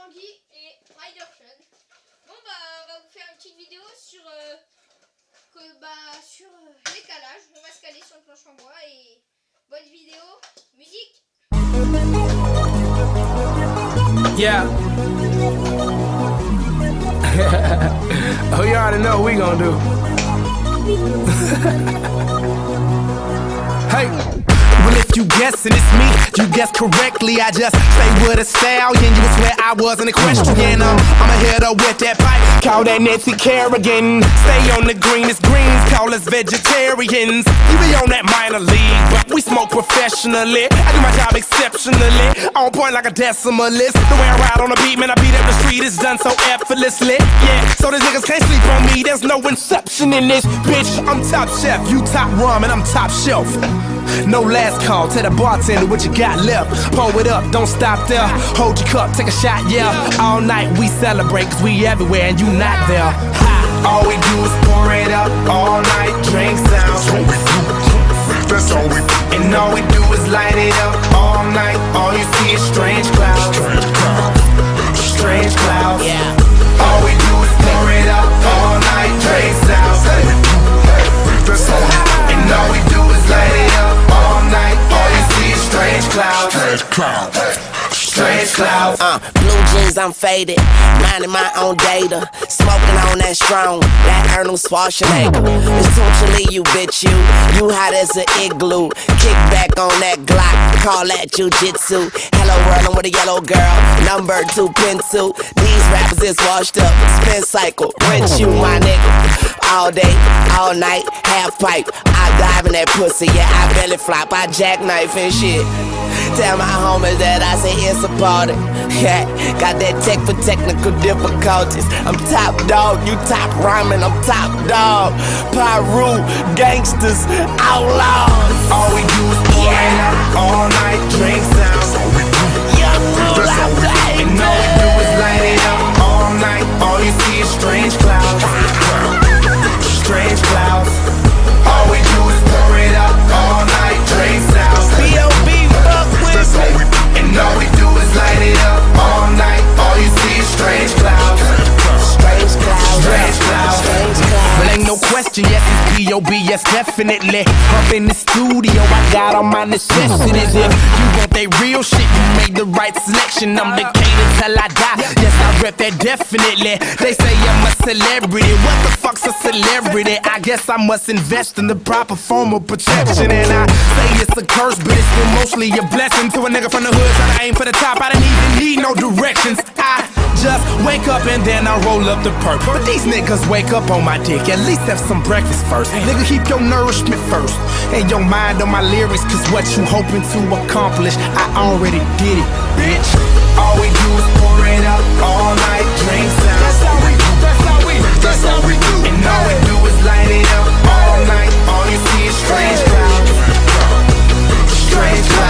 Tanguy et Ridershun. Bon bah on va vous faire une petite vidéo sur les calages. On va se caler sur le planche en bois et bonne vidéo. Musique. Yeah. Oh, you already know what we gonna do. Hey. Well, if you guessing it's me, you guess correctly. I just say with a stallion, you would swear I wasn't equestrian. I'ma hit her with that pipe, call that Nancy Kerrigan. Stay on the greenest greens, call us vegetarians. You be on that minor league, but we smoke professionally. I do my job exceptionally, on point like a decimalist. The way I ride on the beat, man, I beat up the street, it's done so effortlessly. Yeah, so these niggas can't sleep on me, there's no inception in this bitch. I'm top chef, you top rum, and I'm top shelf. No last call, tell the bartender what you got left. Pour it up, don't stop there. Hold your cup, take a shot, yeah. All night we celebrate, cause we everywhere and you not there. Ha. All we do is pour it up, all night drinks down. That's all we do. And all we do is light it up, all night. All you see is strange clouds. Strange clouds. Yeah. All we do is pour it up, all night drinks down. That's all we do. And all we do is light it up all night. All you see is strange clouds. Strange clouds. Strange clouds. Blue jeans, I'm faded, minding my own data, smoking on that strong, that Arnold Schwarzenegger. Essentially, you bitch, you hot as an igloo. Kick back on that Glock, call that jujitsu. Hello world, I'm with a yellow girl, number 2 pencil. These rappers is washed up, spin cycle, rinse you, my nigga. All day, all night, half pipe. I dive in that pussy, yeah, I belly flop, I jackknife and shit. Tell my homies that I say it's a party. Yeah, got that tech for technical difficulties. I'm top dog, you top rhyming, I'm top dog. Pyru, gangsters, outlaws. All we do is pour it up all night, drinks down. Young rule, I play. And all we do is light it up all night. All you see is strange clouds. Strange clouds. All we do is pour it up all night, drinks down. B.O.B. fuck with me. And all we do is light it up all night. All you see is strange clouds. Strange clouds. Strange clouds. Strange clouds. But ain't no question, yes it's B.O.B. yes definitely. Up in the studio, I got all my necessities. If you want that real shit, you made the right selection. I'm Decatur till I die, yes I rep that definitely. They say I'm a celebrity, what the fuck's a celebrity? I guess I must invest in the proper form of protection. And I say it's a curse, but it's still mostly a blessing. To a nigga from the hood trying to aim for the top, I didn't even need no directions. I just wake up and then I roll up the perk. But these niggas wake up on my dick, at least have some breakfast first. Nigga, keep your nourishment first and your mind on my lyrics, cause what you hoping to accomplish, I already did it, bitch. All we do is pour it up all night, drinks down. That's how we do, that's how we do, that's how we do. And all we do is light it up all night. All you see is strange clouds. Strange clouds.